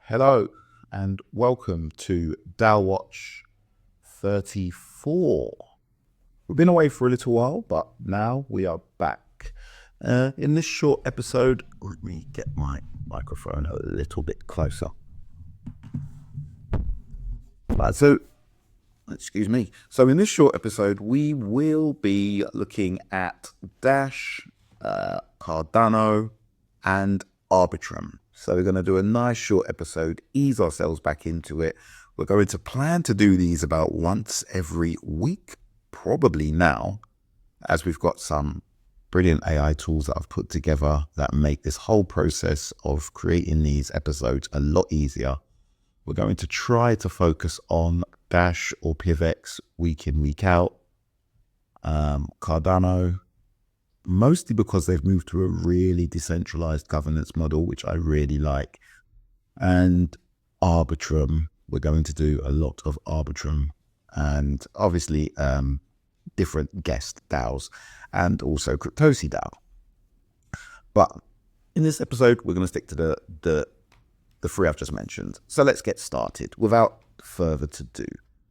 Hello and welcome to DAO Watch 34. We've been away for a little while, but now we are back. In this short episode, let me get my microphone a little bit closer. Excuse me. So in this short episode, we will be looking at Dash, Cardano, and Arbitrum. So we're going to do a nice short episode, ease ourselves back into it. We're going to plan to do these about once every week, probably now, as we've got some brilliant AI tools that I've put together that make this whole process of creating these episodes a lot easier. We're going to try to focus on Dash or PivX week in, week out. Cardano, mostly because they've moved to a really decentralized governance model, which I really like. And Arbitrum, we're going to do a lot of Arbitrum and obviously different guest DAOs and also Cryptosi DAO. But in this episode, we're going to stick to the three I've just mentioned. So let's get started without further ado.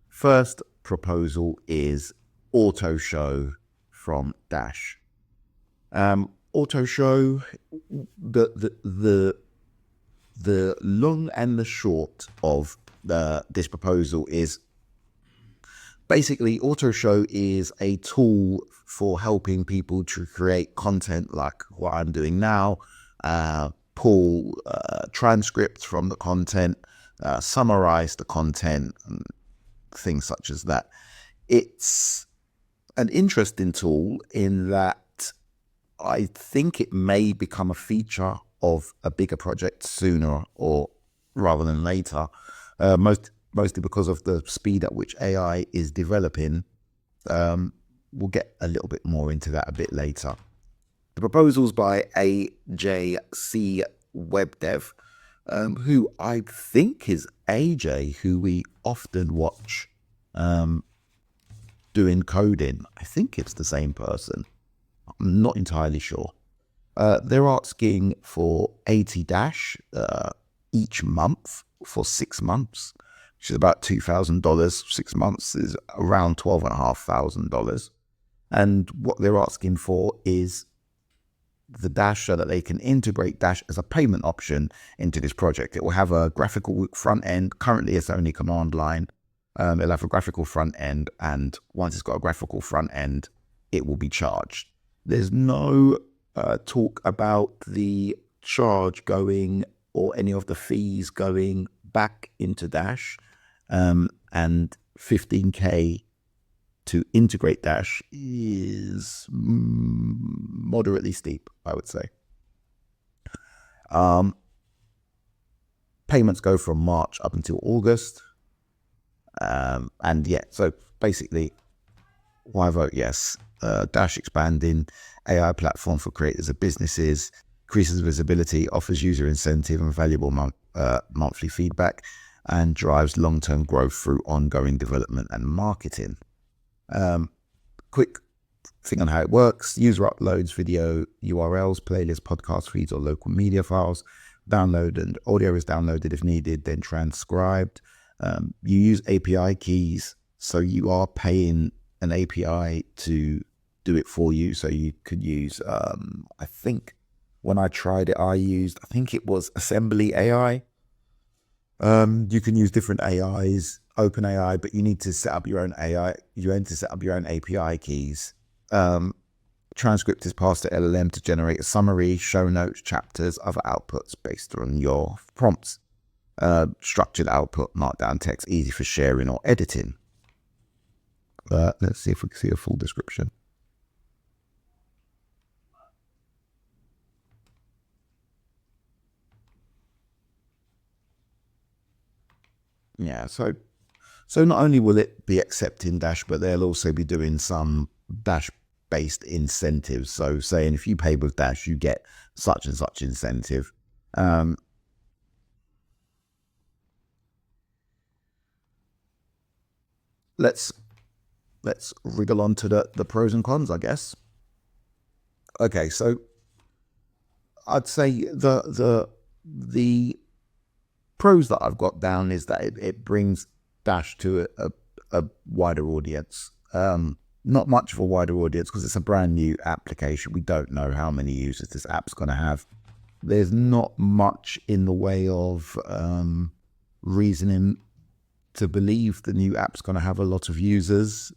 First proposal is AutoShow from Dash. AutoShow, the long and the short of this proposal is basically AutoShow is a tool for helping people to create content like what I'm doing now, pull transcripts from the content, summarize the content, and things such as that. It's an interesting tool in that I think it may become a feature of a bigger project sooner or rather than later, mostly because of the speed at which AI is developing. We'll get a little bit more into that a bit later. The proposal's by AJC WebDev, who I think is AJ, who we often watch doing coding. I think it's the same person. I'm not entirely sure. They're asking for 80 Dash each month for 6 months, which is about $2,000. 6 months is around $12,500. And what they're asking for is the Dash so that they can integrate Dash as a payment option into this project. It will have a graphical front end. Currently, it's only command line. It'll have a graphical front end, and once it's got a graphical front end, it will be charged. There's no talk about the charge going or any of the fees going back into Dash, and 15K to integrate Dash is moderately steep, I would say. Payments go from March up until August. And yeah, so basically, why vote yes? Dash expanding, AI platform for creators of businesses, increases visibility, offers user incentive and valuable monthly feedback, and drives long-term growth through ongoing development and marketing. Quick thing on how it works. User uploads video URLs, playlists, podcast feeds, or local media files. Download and audio is downloaded if needed, then transcribed. You use API keys, so you are paying an API to do it for you. So you could use, I think when I tried it, I think it was Assembly AI. You can use different AIs, OpenAI, but you need to set up your own AI. You need to set up your own API keys. Transcript is passed to LLM to generate a summary, show notes, chapters, other outputs based on your prompts. Structured output, markdown text, easy for sharing or editing. Let's see if we can see a full description. Yeah, so not only will it be accepting Dash, but they'll also be doing some Dash-based incentives. So saying if you pay with Dash, you get such and such incentive. Let's wriggle on to the pros and cons, I guess. Okay, so I'd say the pros that I've got down is that it brings Dash to a wider audience. Not much of a wider audience because it's a brand new application. We don't know how many users this app's going to have. There's not much in the way of reasoning to believe the new app's going to have a lot of users.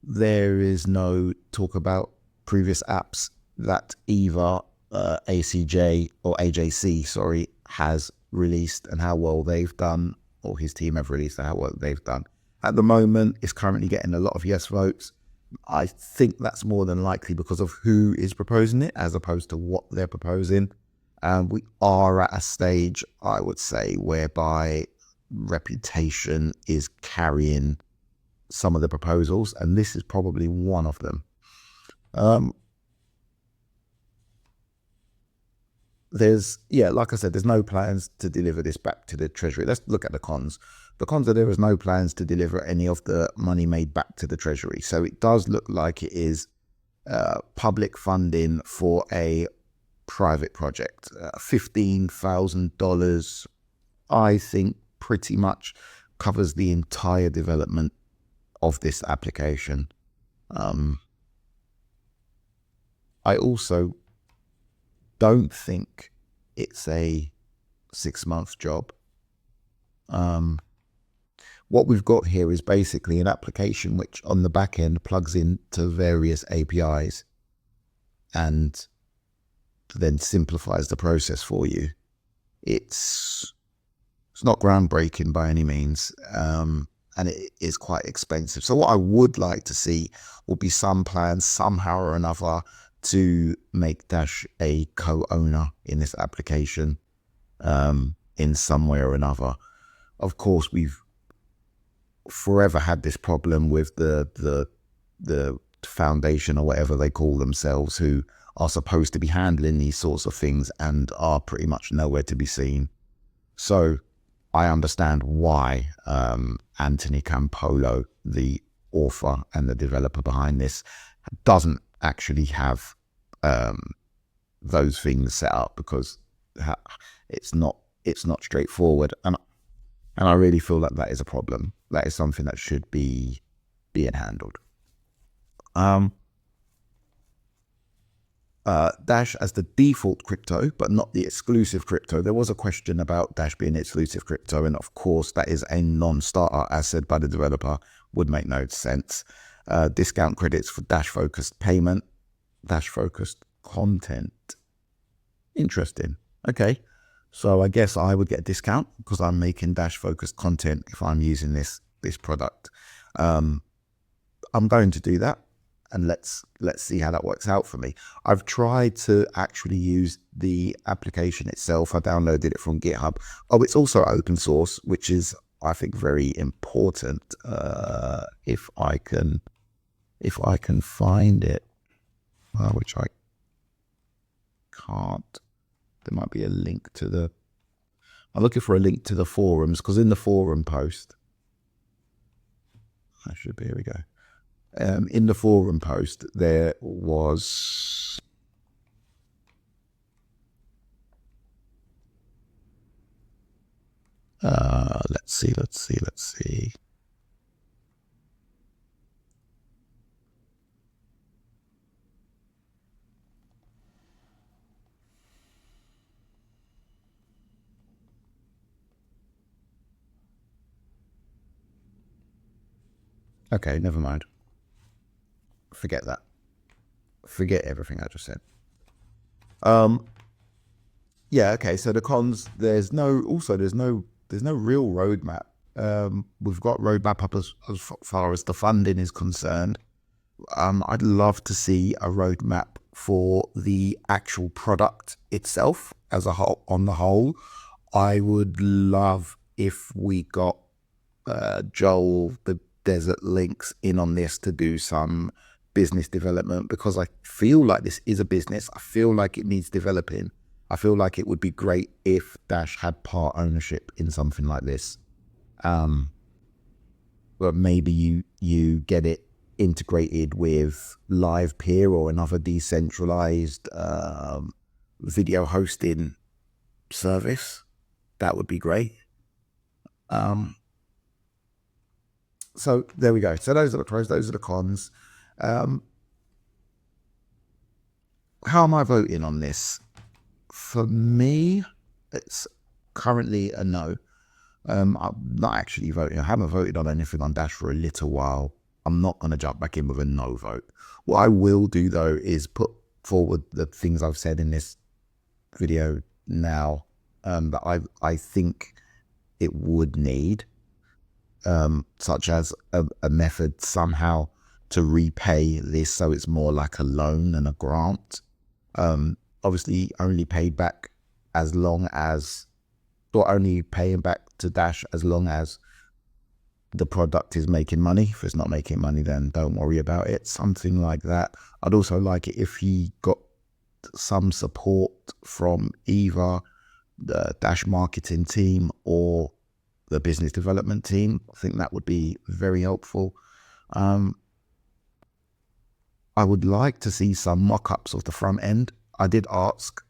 There is no talk about previous apps that either ACJ or AJC, sorry, has released and how well they've done, or his team have released and how well they've done. At the moment, it's currently getting a lot of yes votes. I think that's more than likely because of who is proposing it as opposed to what they're proposing. We are at a stage, I would say, whereby reputation is carrying some of the proposals, and this is probably one of them. Like I said, there's no plans to deliver this back to the treasury. Let's look at the cons. The cons are there is no plans to deliver any of the money made back to the treasury. So it does look like it is public funding for a private project. $15,000, I think, pretty much covers the entire development of this application. I also don't think it's a 6-month job. What we've got here is basically an application which on the back end plugs into various APIs and then simplifies the process for you. It's not groundbreaking by any means, and it is quite expensive. So what I would like to see will be some plans somehow or another to make Dash a co-owner in this application in some way or another. Of course, we've forever had this problem with the foundation or whatever they call themselves, who are supposed to be handling these sorts of things and are pretty much nowhere to be seen. So I understand why Anthony Campolo, the author and the developer behind this, doesn't actually have those things set up, because it's not straightforward, and I really feel that that is a problem. That is something that should be being handled. Dash as the default crypto, but not the exclusive crypto. There was a question about Dash being exclusive crypto, and of course that is a non-starter, as said by the developer. Would make no sense. Discount credits for Dash-focused payment, Dash-focused content. Interesting. Okay, so I guess I would get a discount because I'm making Dash-focused content if I'm using this product. I'm going to do that, and let's see how that works out for me. I've tried to actually use the application itself. I downloaded it from GitHub. Oh, it's also open source, which is, I think, very important. If I can find it, which I can't. There might be a link to the. I'm looking for a link to the forums, because in the forum post, I should be. Here we go. In the forum post, there was let's see. Okay, never mind. Forget that. Forget everything I just said. Yeah, okay, so the cons, there's no real roadmap. We've got roadmap up as far as the funding is concerned. I'd love to see a roadmap for the actual product itself as a whole. On the whole, I would love if we got Joel, the Desert Links, in on this to do some business development, because I feel like this is a business. I feel like it needs developing. I feel like it would be great if Dash had part ownership in something like this. But maybe you get it integrated with Live Peer or another decentralized video hosting service, that would be great. So there we go. So those are the pros, those are the cons. How am I voting on this? For me, it's currently a no. I'm not actually voting. I haven't voted on anything on Dash for a little while. I'm not going to jump back in with a no vote. What I will do though is put forward the things I've said in this video now that I think it would need, such as a method somehow to repay this so it's more like a loan and a grant. Obviously only paid back as long as, or only paying back to Dash as long as the product is making money. If it's not making money, then don't worry about it. Something like that. I'd also like it if he got some support from either the Dash marketing team or the business development team. I think that would be very helpful. I would like to see some mock-ups of the front end. I did ask,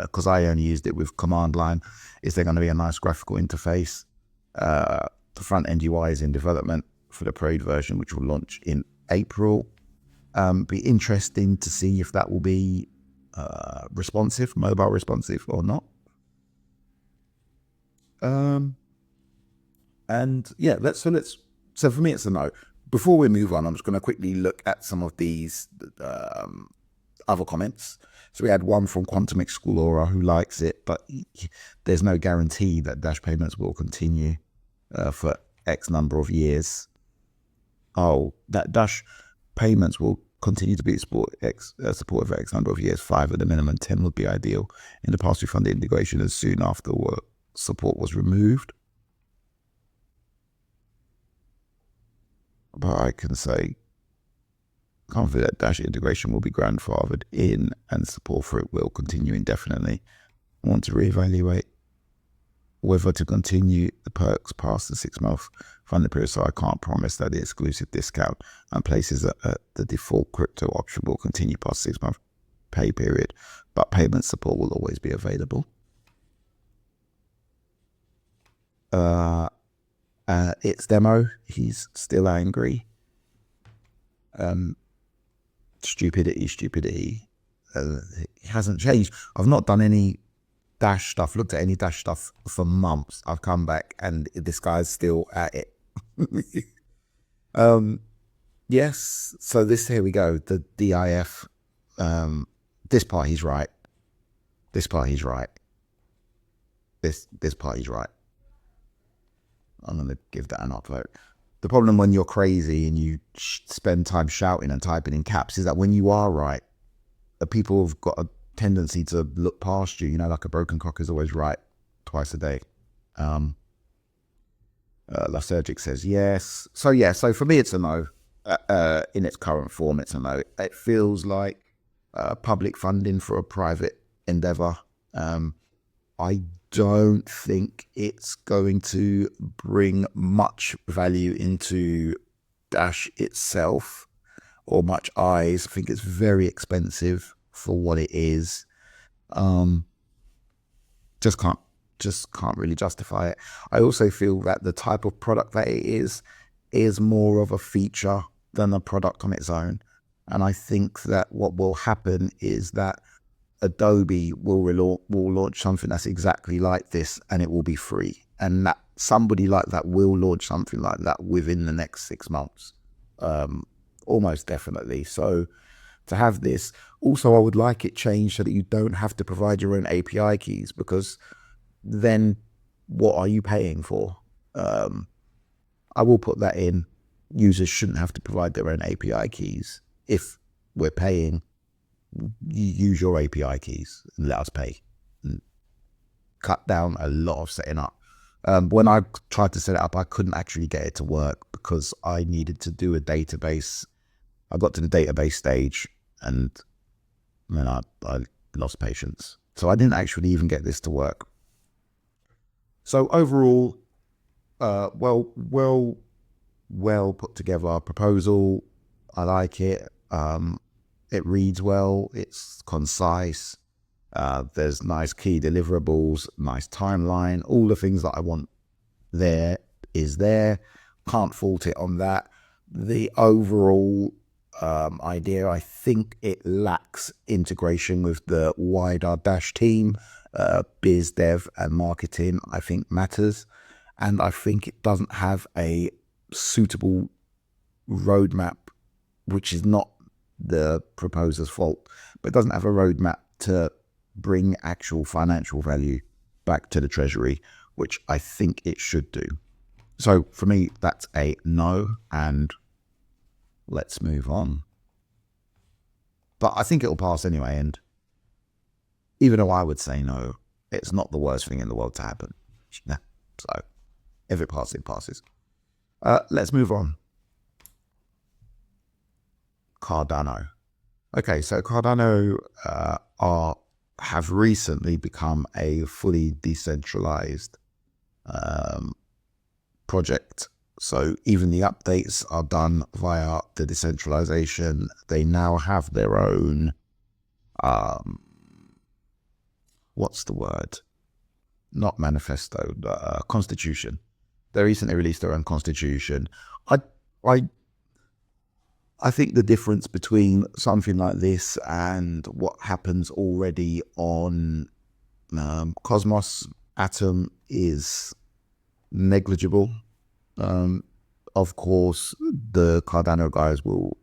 because I only used it with command line, is there going to be a nice graphical interface? The front end UI is in development for the paid version, which will launch in April. Be interesting to see if that will be responsive, mobile responsive or not. And yeah, so for me, it's a no. Before we move on, I'm just going to quickly look at some of these other comments. So we had one from Quantum Explorer who likes it, but there's no guarantee that Dash payments will continue for X number of years. Oh, that Dash payments will continue to be supported for X number of years, 5 at the minimum, 10 would be ideal. In the past, we funded integration as soon after support was removed. But I can say confident that Dash integration will be grandfathered in and support for it will continue indefinitely. I want to reevaluate whether to continue the perks past the 6-month funding period, so I can't promise that the exclusive discount and places at the default crypto option will continue past 6-month pay period, but payment support will always be available. It's demo. He's still angry. Stupidity. It hasn't changed. I've not done any Dash stuff, looked at any Dash stuff for months. I've come back and this guy's still at it. Yes. So here we go. The DIF. This part he's right. This part he's right. This part he's right. I'm going to give that an upvote. The problem when you're crazy and you spend time shouting and typing in caps is that when you are right, the people have got a tendency to look past you. You know, like a broken clock is always right twice a day. Lysergic says yes. So for me, it's a no. In its current form, it's a no. It feels like public funding for a private endeavor. I don't think it's going to bring much value into Dash itself or much eyes. I think it's very expensive for what it is. Just can't really justify it. I also feel that the type of product that it is more of a feature than a product on its own. And I think that what will happen is that Adobe will launch something that's exactly like this, and it will be free. And that somebody like that will launch something like that within the next 6 months, almost definitely. So to have this, also I would like it changed so that you don't have to provide your own API keys, because then what are you paying for? I will put that in. Users shouldn't have to provide their own API keys. If we're paying, you use your API keys and let us pay. And cut down a lot of setting up. When I tried to set it up, I couldn't actually get it to work because I needed to do a database. I got to the database stage and then I lost patience. So I didn't actually even get this to work. So overall, well put together proposal. I like it. It reads well. It's concise. There's nice key deliverables, nice timeline, all the things that I want there is there. Can't fault it on that. The overall idea, I think it lacks integration with the wider Dash team. Biz dev and marketing, I think, matters. And I think it doesn't have a suitable roadmap, which is not the proposer's fault, but it doesn't have a roadmap to bring actual financial value back to the treasury, which I think it should do. So for me, that's a no, and let's move on. But I think it'll pass anyway, and even though I would say no, it's not the worst thing in the world to happen. So if it passes, it passes. Let's move on. Cardano. Okay, so Cardano have recently become a fully decentralized project. So even the updates are done via the decentralization. They now have their own, what's the word? Not manifesto, constitution. They recently released their own constitution. I think the difference between something like this and what happens already on Cosmos Atom is negligible. Of course, the Cardano guys will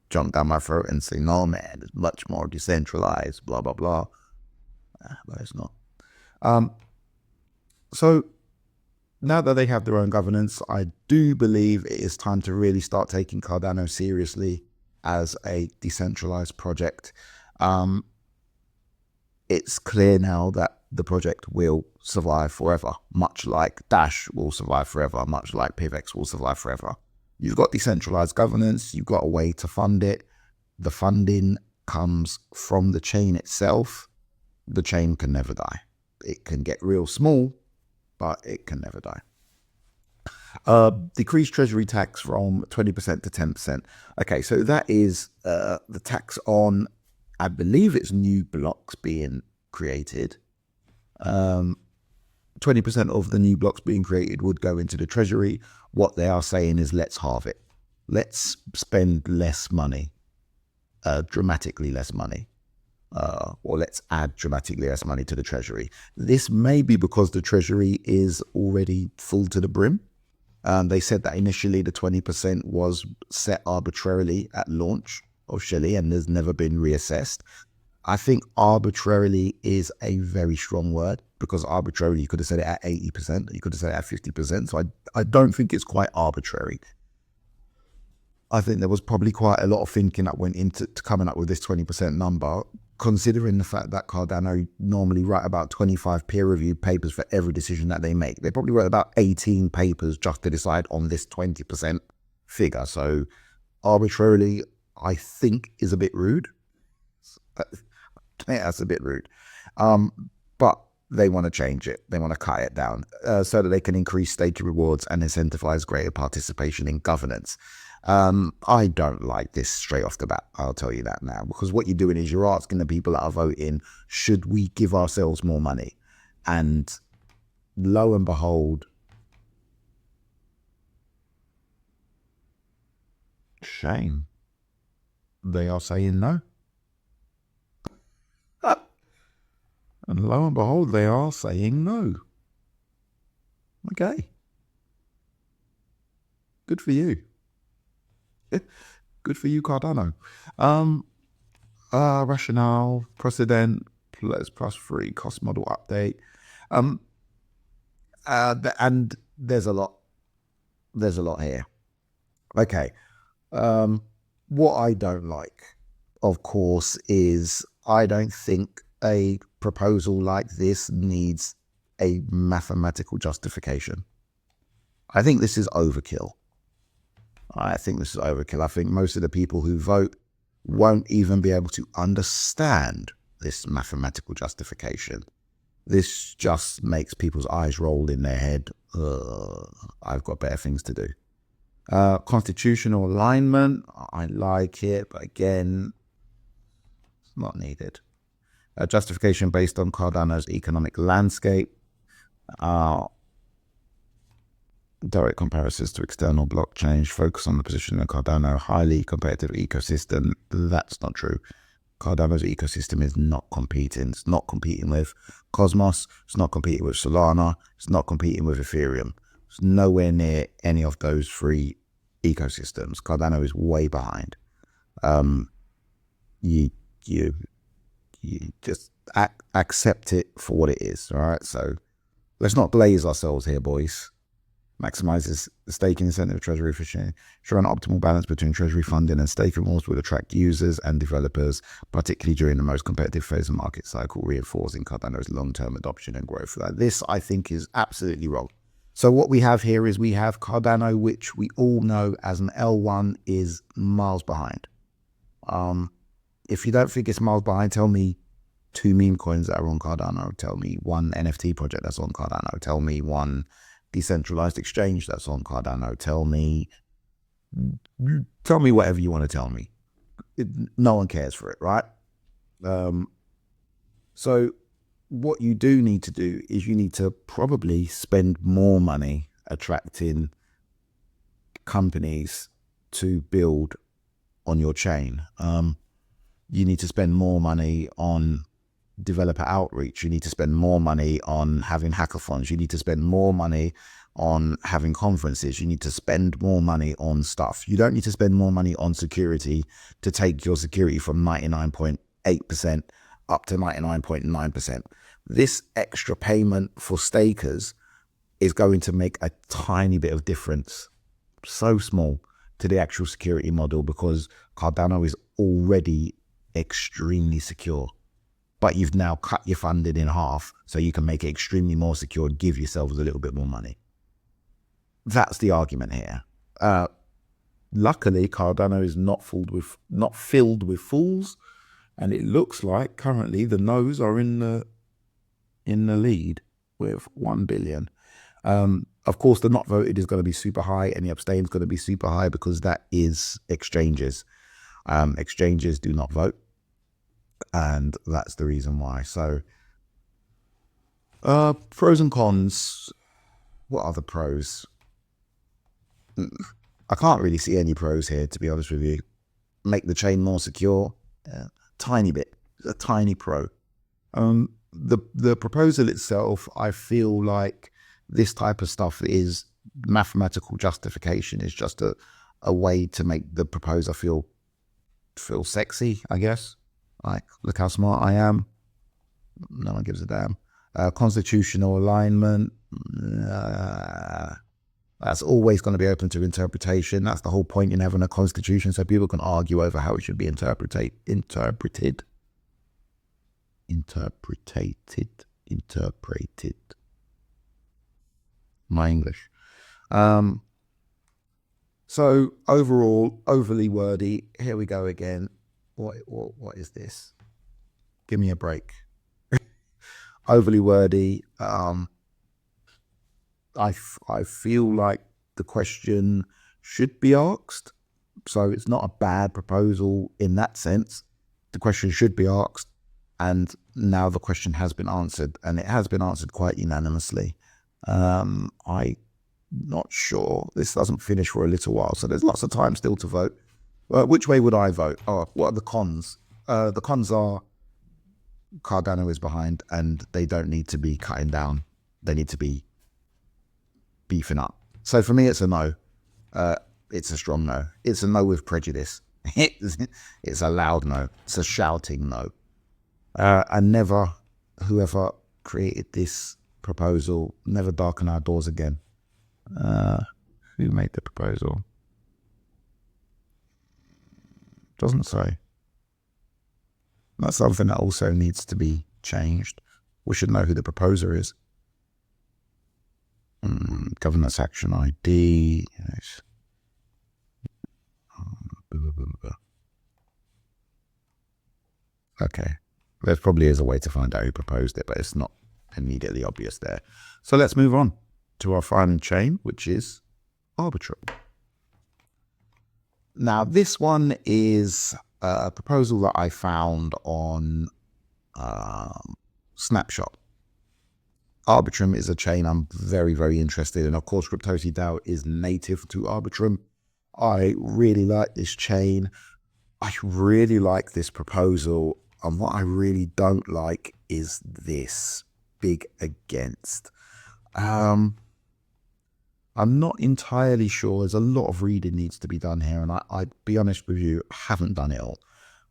jump down my throat and say, no, man, it's much more decentralized, blah, blah, blah. But it's not. So now that they have their own governance, I do believe it is time to really start taking Cardano seriously as a decentralized project. It's clear now that the project will survive forever, much like Dash will survive forever, much like PivX will survive forever. You've got decentralized governance, you've got a way to fund it. The funding comes from the chain itself. The chain can never die. It can get real small, but it can never die. Decrease treasury tax from 20% to 10%. Okay, so that is the tax on, I believe it's new blocks being created. 20% of the new blocks being created would go into the treasury. What they are saying is, let's halve it. Let's spend less money, dramatically less money. Or let's add dramatically less money to the treasury. This may be because the treasury is already full to the brim. They said that initially the 20% was set arbitrarily at launch officially and has never been reassessed. I think arbitrarily is a very strong word, because arbitrarily you could have said it at 80%, you could have said it at 50%. So I don't think it's quite arbitrary. I think there was probably quite a lot of thinking that went into coming up with this 20% number, considering the fact that Cardano normally write about 25 peer-reviewed papers for every decision that they make. They probably wrote about 18 papers just to decide on this 20% figure. So arbitrarily, I think, is a bit rude. That's a bit rude. But they want to change it. They want to cut it down so that they can increase staking rewards and incentivize greater participation in governance. I don't like this straight off the bat, I'll tell you that now, because what you're doing is you're asking the people that are voting, should we give ourselves more money? And lo and behold, shame, they are saying no. And lo and behold, they are saying no. Okay. Good for you. Good for you, Cardano. Rationale, precedent, plus free cost model update. And there's a lot here. Okay. What I don't like, of course, is I don't think a proposal like this needs a mathematical justification. I think this is overkill. I think most of the people who vote won't even be able to understand this mathematical justification. This just makes people's eyes roll in their head. I've got better things to do. Constitutional alignment, I like it, but again, it's not needed. Justification based on Cardano's economic landscape. Direct comparisons to external blockchains. Focus on the position of Cardano, highly competitive ecosystem. That's not true. Cardano's ecosystem is not competing. It's not competing with Cosmos. It's not competing with Solana. It's not competing with Ethereum. It's nowhere near any of those three ecosystems. Cardano is way behind. You just accept it for what it is. All right. So let's not glaze ourselves here, boys. Maximizes the staking incentive of treasury efficiency, show an optimal balance between treasury funding and staking rules will attract users and developers, particularly during the most competitive phase of market cycle, reinforcing Cardano's long-term adoption and growth. This, I think, is absolutely wrong. So what we have here is we have Cardano, which we all know as an L1 is miles behind. If you don't think it's miles behind, tell me 2 meme coins that are on Cardano. Tell me 1 NFT project that's on Cardano. Tell me 1 decentralized exchange that's on Cardano. Tell me whatever you want to tell me. No one cares for it, right? So what you do need to do is you need to probably spend more money attracting companies to build on your chain. You need to spend more money on developer outreach. You need to spend more money on having hackathons. You need to spend more money on having conferences. You need to spend more money on stuff. You don't need to spend more money on security to take your security from 99.8% up to 99.9%. This extra payment for stakers is going to make a tiny bit of difference, so small, to the actual security model, because Cardano is already extremely secure. But you've now cut your funding in half so you can make it extremely more secure and give yourselves a little bit more money. That's the argument here. Luckily, Cardano is not filled with fools, and it looks like currently the no's are in the lead with 1 billion. Of course, the not voted is going to be super high, and the abstain is going to be super high because that is exchanges. Exchanges do not vote. And that's the reason why. So, pros and cons. What are the pros? I can't really see any pros here, to be honest with you. Make the chain more secure. Tiny bit. A tiny pro. The proposal itself, I feel like this type of stuff is mathematical justification. Is just a way to make the proposer feel sexy, I guess. Like, look how smart I am. No one gives a damn. Constitutional alignment. That's always going to be open to interpretation. That's the whole point in having a constitution, so people can argue over how it should be interpreted. My English. So overall, overly wordy. Here we go again. What is this? Give me a break. Overly wordy. I feel like the question should be asked. So it's not a bad proposal in that sense. The question should be asked, and now the question has been answered, and it has been answered quite unanimously. I'm not sure. This doesn't finish for a little while, so there's lots of time still to vote. Which way would I vote? Oh, what are the cons? The cons are Cardano is behind, and they don't need to be cutting down. They need to be beefing up. So for me, it's a no. It's a strong no. It's a no with prejudice. It's a loud no. It's a shouting no. And never, whoever created this proposal, never darken our doors again. Who made the proposal? Doesn't say. That's something that also needs to be changed. We should know who the proposer is. Governance action ID. Yes. Okay. There probably is a way to find out who proposed it, but it's not immediately obvious there. So let's move on to our final chain, which is Arbitrum. Now, this one is a proposal that I found on snapshot. Arbitrum is a chain I'm very, very interested in. Of course, Cryptosi DAO is native to Arbitrum. I really like this chain. I really like this proposal. And what I really don't like is this big against. I'm not entirely sure. There's a lot of reading needs to be done here. And I'd be honest with you, I haven't done it all.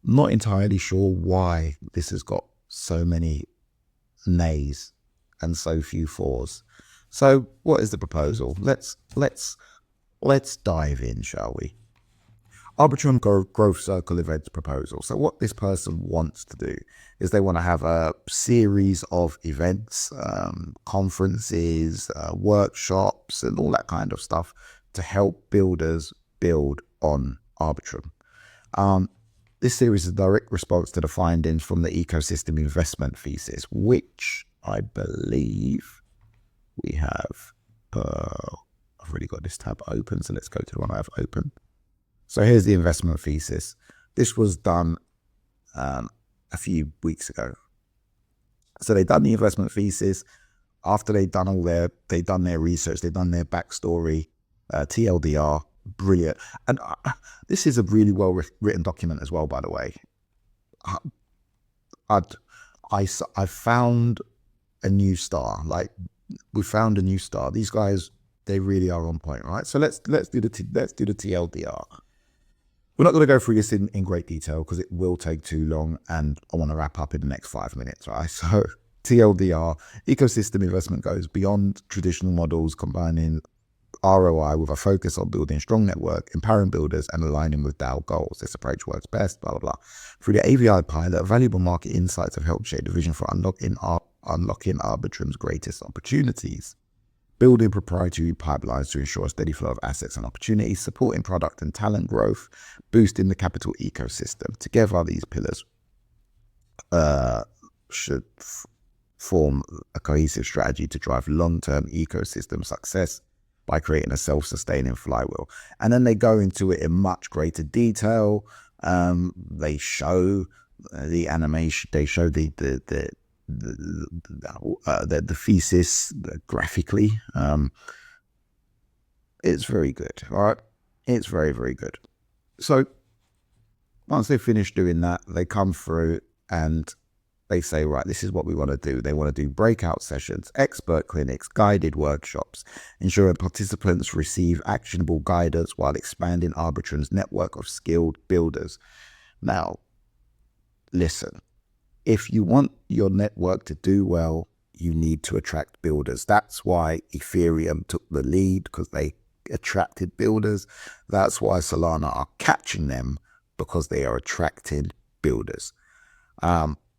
I'm not entirely sure why this has got so many nays and so few fours. So what is the proposal? Let's dive in, shall we? Arbitrum Growth Circle events proposal. So what this person wants to do is they want to have a series of events, conferences, workshops, and all that kind of stuff to help builders build on Arbitrum. This series is a direct response to the findings from the ecosystem investment thesis, which I believe we have. I've already got this tab open, so let's go to the one I have open. So here's the investment thesis. This was done a few weeks ago. So they've done the investment thesis. After they've done their research, they've done their backstory, TLDR, brilliant. And this is a really well written document as well, by the way. I found a new star. Like, we found a new star. These guys, they really are on point, right? So let's do the TLDR. We're not going to go through this in great detail because it will take too long, and I want to wrap up in the next 5 minutes, right? So TLDR, ecosystem investment goes beyond traditional models, combining ROI with a focus on building a strong network, empowering builders, and aligning with DAO goals. This approach works best, blah, blah, blah. Through the AVI pilot, valuable market insights have helped shape the vision for unlocking Arbitrum's greatest opportunities. Building proprietary pipelines to ensure a steady flow of assets and opportunities, supporting product and talent growth, boosting the capital ecosystem. Together, these pillars should form a cohesive strategy to drive long-term ecosystem success by creating a self-sustaining flywheel. And then they go into it in much greater detail. They show the animation. They show the thesis graphically. It's very good. All right, it's very, very good. So once they finish doing that, they come through and they say, right, this is what we want to do. They want to do breakout sessions, expert clinics, guided workshops, ensuring participants receive actionable guidance while expanding Arbitrum's network of skilled builders. Now, listen, if you want your network to do well, you need to attract builders. That's why Ethereum took the lead, because they attracted builders. That's why Solana are catching them, because they are attracting builders.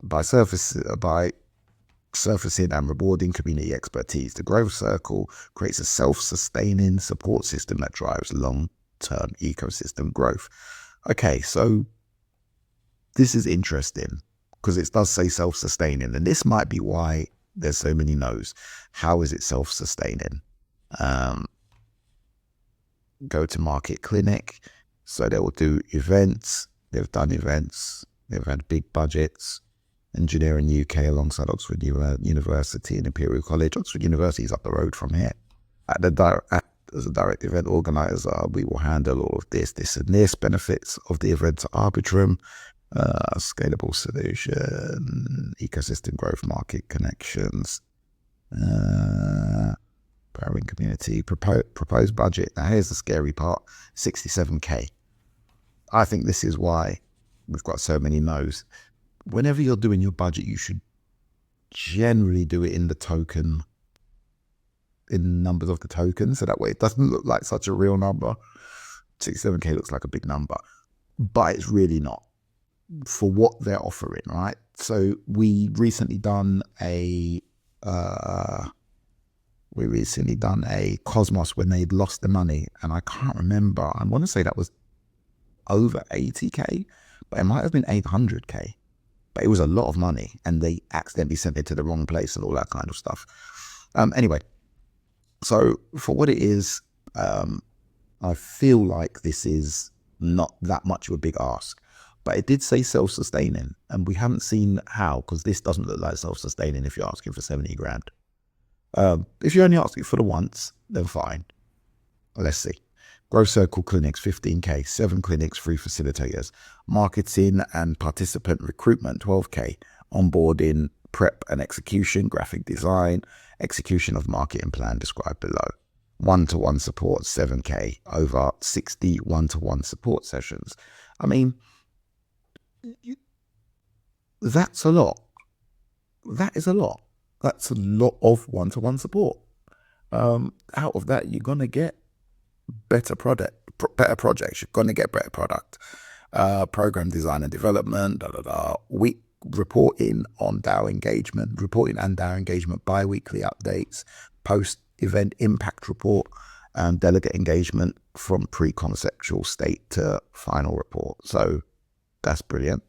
By surfacing and rewarding community expertise, the Growth Circle creates a self-sustaining support system that drives long-term ecosystem growth. Okay, so this is interesting because it does say self-sustaining, and this might be why there's so many no's. How is it self-sustaining? Go to market clinic. So they will do events. They've done events. They've had big budgets. Engineering UK alongside Oxford University and Imperial College. Oxford University is up the road from here. As a direct event organizer, we will handle all of this and this. Benefits of the event to Arbitrum, scalable solution, ecosystem growth, market connections, powering community, proposed budget. Now here's the scary part, 67K. I think this is why we've got so many no's. Whenever you're doing your budget, you should generally do it in the token, in numbers of the token, so that way it doesn't look like such a real number. 67K looks like a big number, but it's really not for what they're offering, right? So we recently done a Cosmos when they'd lost the money, and I can't remember. I want to say that was over 80K, but it might have been 800K. But it was a lot of money, and they accidentally sent it to the wrong place and all that kind of stuff. Anyway, so for what it is, I feel like this is not that much of a big ask. but it did say self-sustaining, and we haven't seen how, because this doesn't look like self-sustaining if you're asking for 70 grand. If you're only asking for the once, then fine. Let's see. Growth Circle clinics, 15K, 7 clinics, 3 facilitators. Marketing and participant recruitment, 12K. Onboarding, prep and execution, graphic design, execution of marketing plan described below. One-to-one support, 7K. Over 60 one-to-one support sessions. I mean, that's a lot. That is a lot. That's a lot of one-to-one support. Out of that, you're going to get better projects. You're going to get better product. Program design and development, week reporting on DAO engagement, bi-weekly updates, post-event impact report, and delegate engagement from pre-conceptual state to final report. So that's brilliant.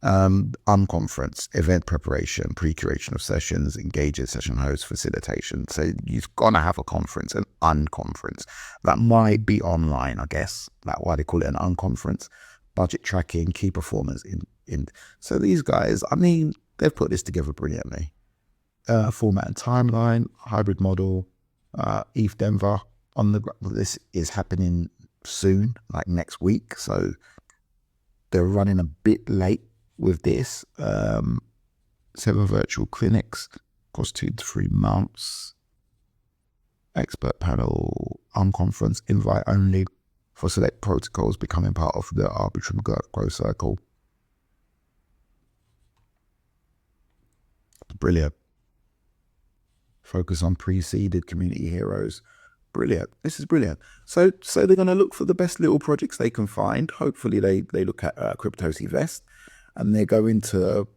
Unconference, event preparation, pre-curation of sessions, engaging session hosts, facilitation. So you've got to have a conference, an unconference. That might be online, I guess. That's why they call it an unconference. Budget tracking, key performance. So these guys, I mean, they've put this together brilliantly. Format and timeline, hybrid model, ETH Denver. This is happening soon, like next week. So they're running a bit late with this. 7 virtual clinics, cost 2 to 3 months. Expert panel, unconference, invite only for select protocols becoming part of the Arbitrum Growth Circle. Brilliant. Focus on pre-seeded community heroes. Brilliant. This is brilliant. So they're going to look for the best little projects they can find. Hopefully they look at Cryptos Invest, and they're going to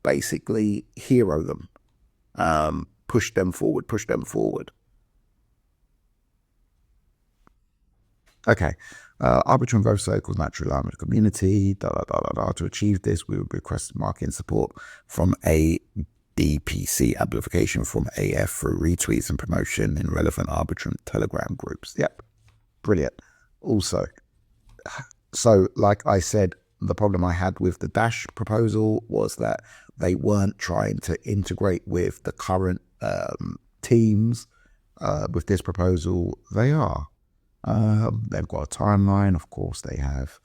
basically hero them, push them forward. Okay. Arbitrum Growth Circles, natural alignment community, To achieve this, we would request marketing support from a DPC amplification from AF through retweets and promotion in relevant Arbitrum Telegram groups. Yep. Brilliant. Also, so like I said, the problem I had with the Dash proposal was that they weren't trying to integrate with the current teams. With this proposal, they are. They've got a timeline. Of course, they have.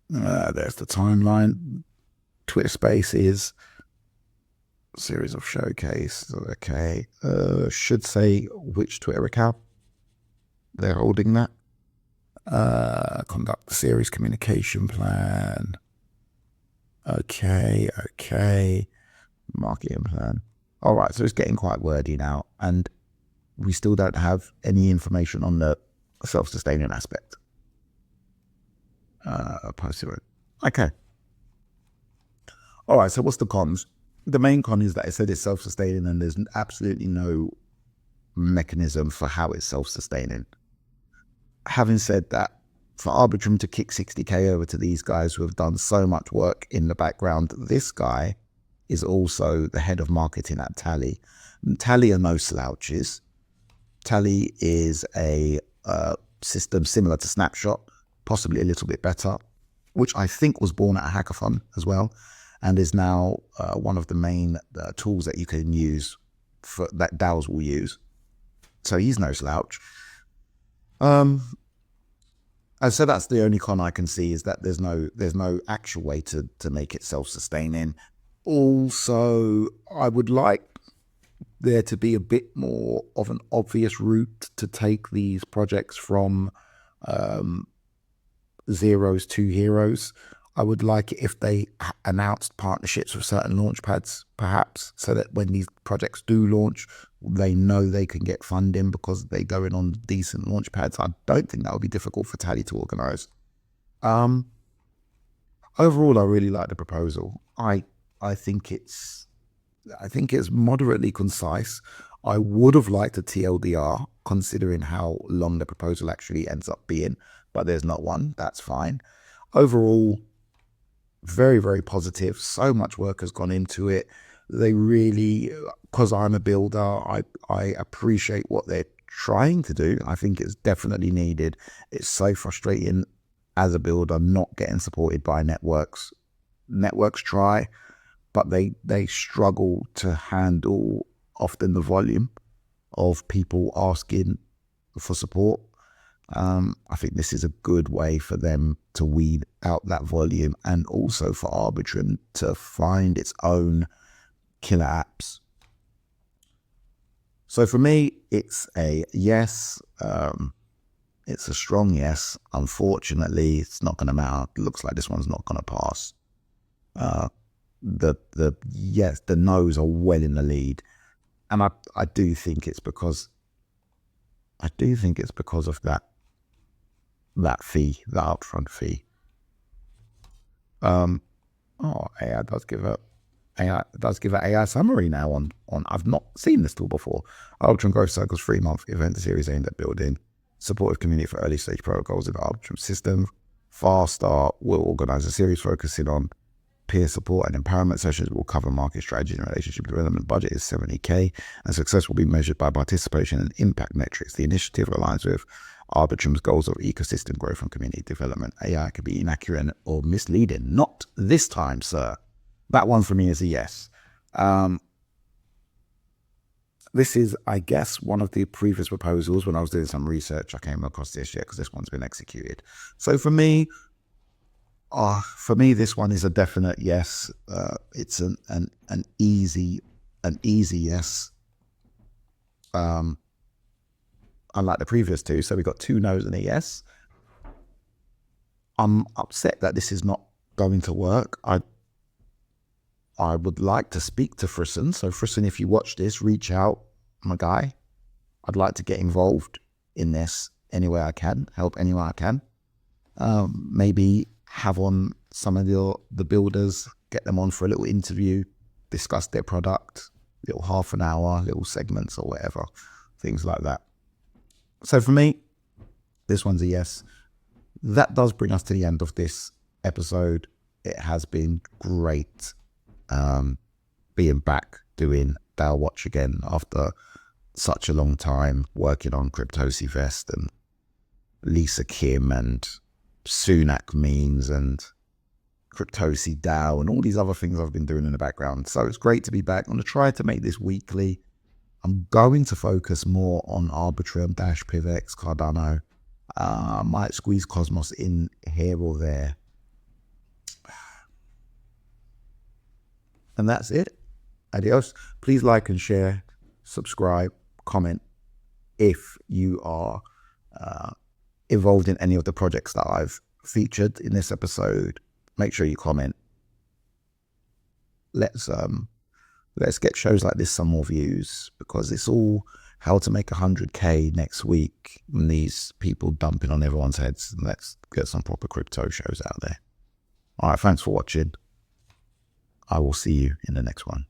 There's the timeline. Twitter Spaces. Series of showcase. Okay. Should say which Twitter account they're holding that. Conduct the series communication plan. Okay. Marketing plan. All right. So it's getting quite wordy now. And we still don't have any information on the self-sustaining aspect. Okay. All right. So what's the cons? The main con is that it said it's self-sustaining and there's absolutely no mechanism for how it's self-sustaining. Having said that, for Arbitrum to kick 60K over to these guys who have done so much work in the background, this guy is also the head of marketing at Tally. And Tally are no slouches. Tally is a system similar to Snapshot, possibly a little bit better, which I think was born at a hackathon as well, and is now one of the main tools that you can use that DAOs will use. So he's no slouch. And so that's the only con I can see, is that there's no actual way to make it self-sustaining. Also, I would like there to be a bit more of an obvious route to take these projects from zeros to heroes. I would like it if they announced partnerships with certain launch pads, perhaps, so that when these projects do launch, they know they can get funding because they're going on decent launch pads. I don't think that would be difficult for Tally to organize. Overall, I really like the proposal. I think it's moderately concise. I would have liked a TLDR, considering how long the proposal actually ends up being, but there's not one. That's fine. Overall, very, very positive. So much work has gone into it. They really, because I'm a builder, I appreciate what they're trying to do. I think it's definitely needed. It's so frustrating as a builder not getting supported by networks. Networks try, but they struggle to handle often the volume of people asking for support. I think this is a good way for them to weed out that volume, and also for Arbitrum to find its own killer apps. So for me, it's a yes. It's a strong yes. Unfortunately, it's not going to matter. It looks like this one's not going to pass. The yes, the no's are well in the lead, and I do think it's because of that fee, that upfront fee. AI does give an AI summary now on I've not seen this tool before. Arbitrum Growth Circle's 3-month event series aimed at building supportive community for early stage protocols in the Arbitrum system. Fast will organize a series focusing on peer support and empowerment sessions. Will cover market strategy and relationship development. Budget is $70,000, and success will be measured by participation and impact metrics. The initiative aligns with Arbitrum's goals of ecosystem growth and community development. AI can be inaccurate or misleading. Not this time, sir. That one for me is a yes. This is, I guess, one of the previous proposals. When I was doing some research, I came across this yet because this one's been executed. So for me, this one is a definite yes. It's an easy yes. Unlike the previous two, so we got 2 no's and a yes. I'm upset that this is not going to work. I would like to speak to Frisson. So Frisson, if you watch this, reach out, my guy. I'd like to get involved in this any way I can, help any way I can. Maybe have on some of the builders, get them on for a little interview, discuss their product, little half an hour, little segments or whatever, things like that. So for me, this one's a yes. That does bring us to the end of this episode. It has been great being back doing DAO Watch again after such a long time, working on Cryptosi Vest and Lisa Kim and Sunak memes and Cryptosi DAO and all these other things I've been doing in the background. So it's great to be back. I'm going to try to make this weekly. I'm going to focus more on Arbitrum, Dash, PivX, Cardano. I might squeeze Cosmos in here or there. And that's it. Adios. Please like and share, subscribe, comment if you are involved in any of the projects that I've featured in this episode. Make sure you comment. Let's get shows like this some more views, because it's all how to make 100K next week and these people dumping on everyone's heads. Let's get some proper crypto shows out there. All right, thanks for watching. I will see you in the next one.